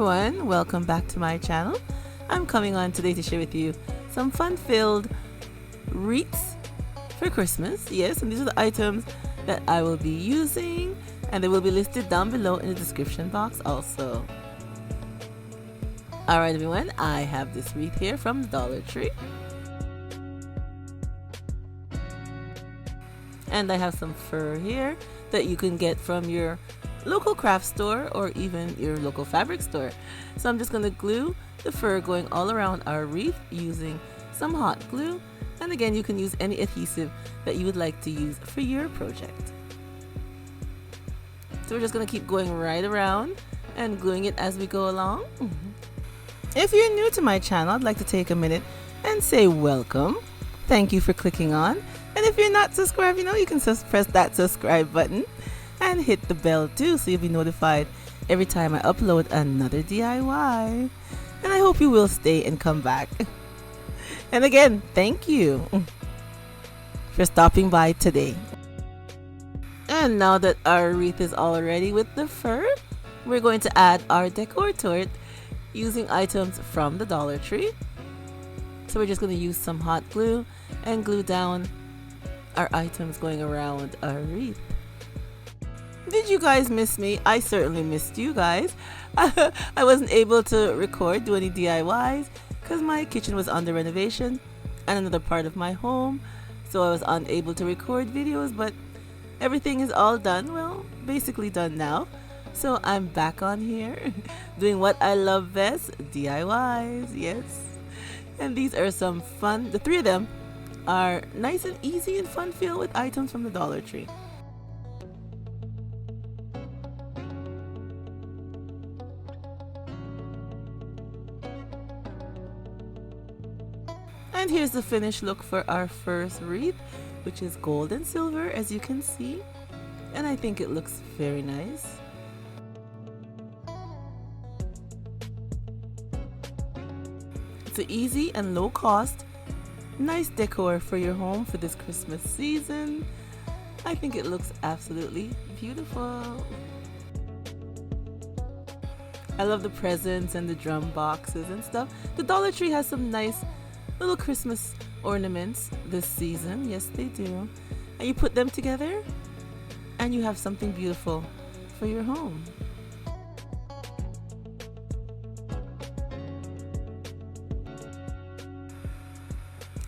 everyone, welcome back to my channel. I'm coming on today to share with you some fun-filled wreaths for Christmas. Yes, and these are the items that I will be using, and they will be listed down below in the description box also. Alright everyone, I have this wreath here from the Dollar Tree. And I have some fur here that you can get from your local craft store or even your local fabric store. So I'm just going to glue the fur going all around our wreath using some hot glue, and again you can use any adhesive that you would like to use for your project. So we're just going to keep going right around and gluing it as we go along. If you're new to my channel, I'd like to take a minute and say welcome. Thank you for clicking on, and if you're not subscribed, you can just press that subscribe button and hit the bell too, so you'll be notified every time I upload another DIY. And I hope you will stay and come back. And again, thank you for stopping by today. And now that our wreath is all ready with the fur, we're going to add our decor to it using items from the Dollar Tree. So we're just going to use some hot glue and glue down our items going around our wreath. Did you guys miss me? I certainly missed you guys. I wasn't able to do any DIYs because my kitchen was under renovation and another part of my home, so I was unable to record videos, but everything is all done, well, basically done now. So I'm back on here doing what I love best, DIYs, yes. And these are some fun, the three of them are nice and easy and fun filled with items from the Dollar Tree. And here's the finished look for our first wreath, which is gold and silver, as you can see. And I think it looks very nice. It's an easy and low cost, nice decor for your home for this Christmas season. I think it looks absolutely beautiful. I love the presents and the drum boxes and stuff. The Dollar Tree has some nice little Christmas ornaments this season. Yes, they do. And you put them together and you have something beautiful for your home.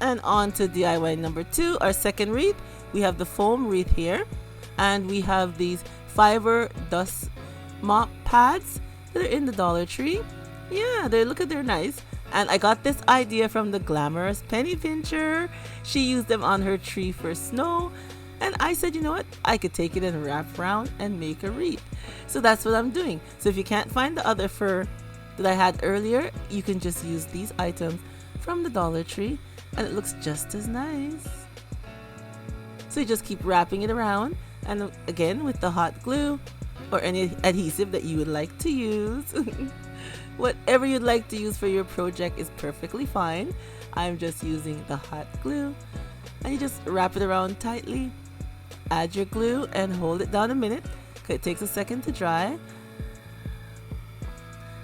And on to DIY number 2, our second wreath. We have the foam wreath here, and we have these fiber dust mop pads that are in the Dollar Tree. Yeah, they're nice. And I got this idea from the glamorous penny pincher. She used them on her tree for snow, and I said, you know what, I could take it and wrap around and make a wreath. So that's what I'm doing. So if you can't find the other fur that I had earlier, you can just use these items from the Dollar Tree, and it looks just as nice. So you just keep wrapping it around, and again with the hot glue or any adhesive that you would like to use. Whatever you'd like to use for your project is perfectly fine. I'm just using the hot glue, and you just wrap it around tightly, add your glue and hold it down a minute because it takes a second to dry.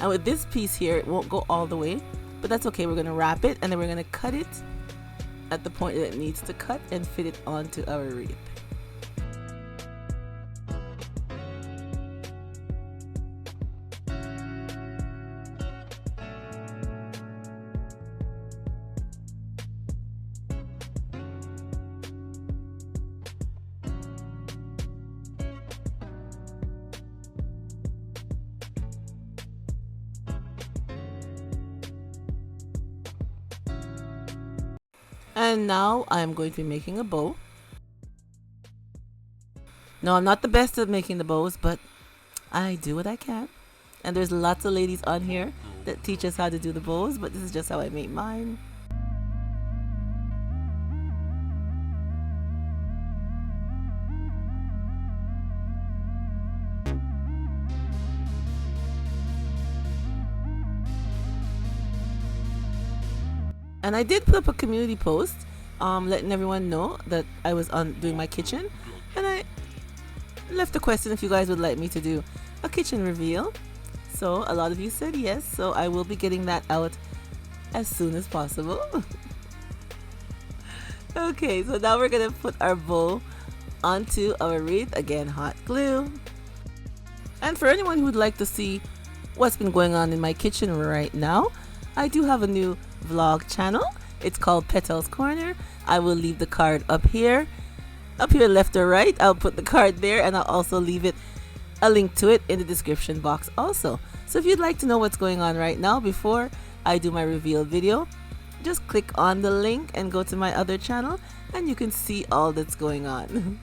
And with this piece here, it won't go all the way, but that's okay. We're going to wrap it, and then we're going to cut it at the point that it needs to cut and fit it onto our wreath. And now I'm going to be making a bow. No, I'm not the best at making the bows, but I do what I can. And there's lots of ladies on here that teach us how to do the bows, but this is just how I make mine. And I did put up a community post letting everyone know that I was doing my kitchen, and I left a question if you guys would like me to do a kitchen reveal. So a lot of you said yes, so I will be getting that out as soon as possible. Okay, so now we're gonna put our bow onto our wreath. Again, hot glue. And for anyone who would like to see what's been going on in my kitchen right now, I do have a new vlog channel. It's called Petal's Corner. I will leave the card up here left or right. I'll put the card there, and I'll also leave a link to it in the description box also. So if you'd like to know what's going on right now before I do my reveal video, just click on the link and go to my other channel and you can see all that's going on.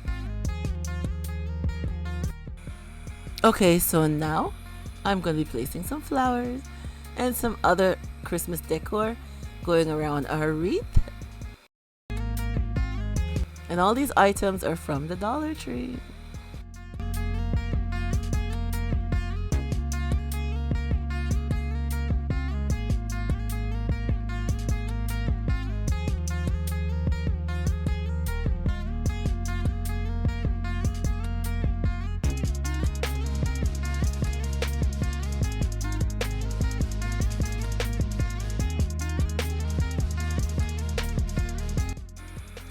Okay, so now I'm going to be placing some flowers and some other Christmas decor going around our wreath. And all these items are from the Dollar Tree.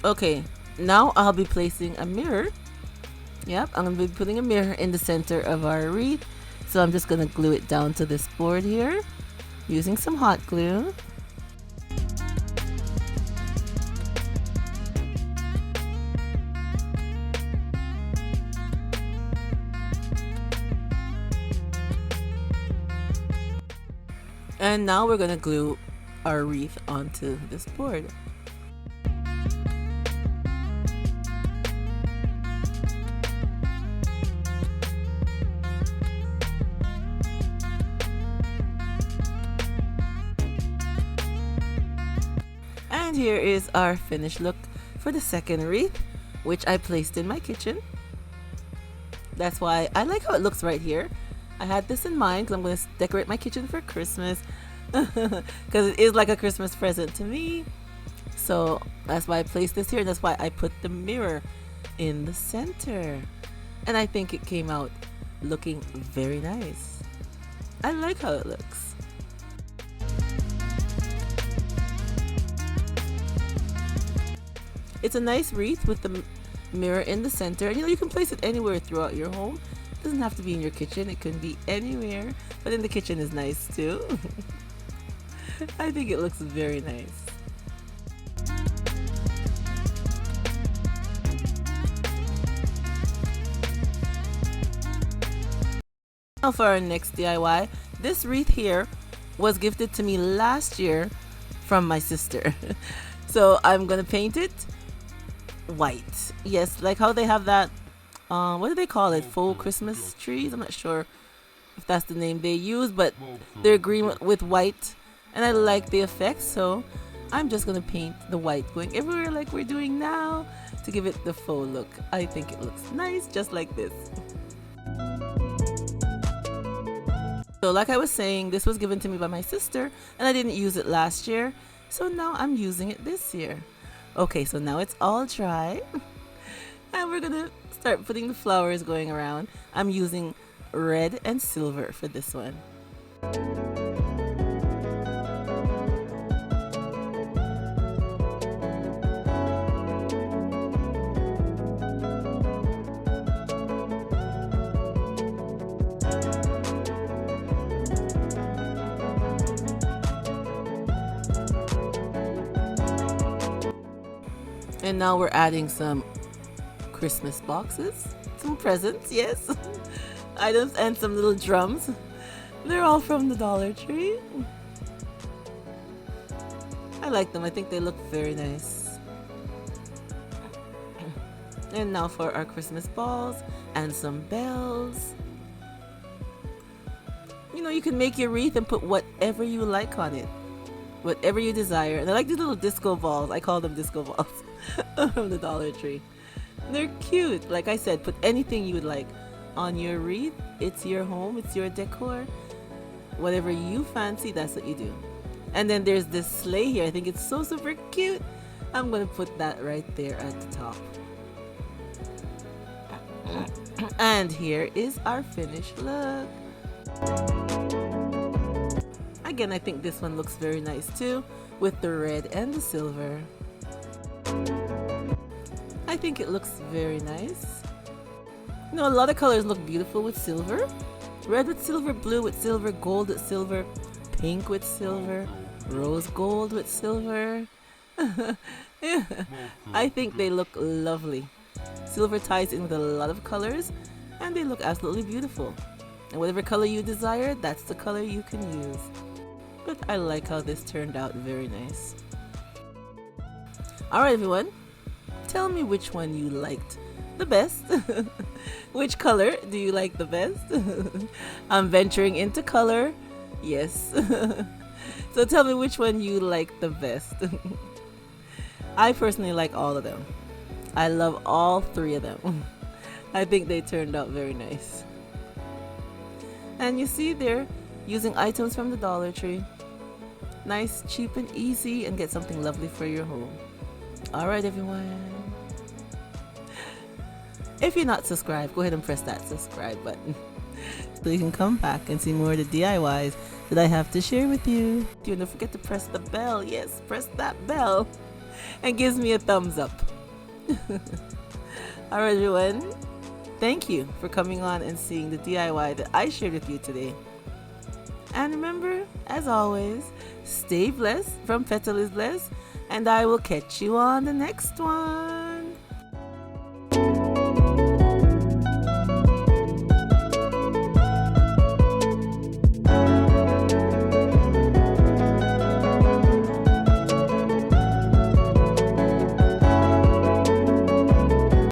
Okay, now I'll be placing a mirror. Yep, I'm going to be putting a mirror in the center of our wreath. So I'm just going to glue it down to this board here using some hot glue. And now we're going to glue our wreath onto this board. And here is our finished look for the second wreath, which I placed in my kitchen. That's why I like how it looks right here. I had this in mind because I'm going to decorate my kitchen for Christmas because it is like a Christmas present to me. So that's why I placed this here, and that's why I put the mirror in the center. And I think it came out looking very nice. I like how it looks. It's a nice wreath with the mirror in the center. And you can place it anywhere throughout your home. It doesn't have to be in your kitchen. It can be anywhere. But in the kitchen is nice too. I think it looks very nice. Now for our next DIY. This wreath here was gifted to me last year from my sister. So I'm going to paint it white. Yes, like how they have that what do they call it, faux Christmas trees? I'm not sure if that's the name they use, but they're green with white, and I like the effect, so I'm just gonna paint the white going everywhere like we're doing now to give it the faux look. I think it looks nice just like this. So like I was saying, this was given to me by my sister and I didn't use it last year, so now I'm using it this year. Okay, so now it's all dry and we're gonna start putting the flowers going around. I'm using red and silver for this one. And now we're adding some Christmas boxes, some presents, yes, items, and some little drums. They're all from the Dollar Tree. I like them. I think they look very nice. And now for our Christmas balls and some bells. You know, you can make your wreath and put whatever you like on it, whatever you desire. And I like these little disco balls. I call them disco balls from the Dollar Tree. They're cute. Like I said, put anything you would like on your wreath. It's your home, it's your decor. Whatever you fancy, that's what you do. And then there's this sleigh here. I think it's so super cute. I'm gonna put that right there at the top. And here is our finished look. Again, I think this one looks very nice too, with the red and the silver. I think it looks very nice. You know, a lot of colors look beautiful with silver. Red with silver, blue with silver, gold with silver, pink with silver, rose gold with silver. Yeah, I think they look lovely. Silver ties in with a lot of colors and they look absolutely beautiful. And whatever color you desire, that's the color you can use. But I like how this turned out very nice. Alright everyone, tell me which one you liked the best. Which color do you like the best? I'm venturing into color. Yes. So tell me which one you like the best. I personally like all of them. I love all three of them. I think they turned out very nice. And you see they're using items from the Dollar Tree. Nice, cheap and easy, and get something lovely for your home. Alright everyone. If you're not subscribed, go ahead and press that subscribe button so you can come back and see more of the DIYs that I have to share with you. Don't forget to press the bell. Yes, press that bell. And gives me a thumbs up. Alright everyone, thank you for coming on and seeing the DIY that I shared with you today. And remember, as always, stay blessed from Petalisbless, and I will catch you on the next one.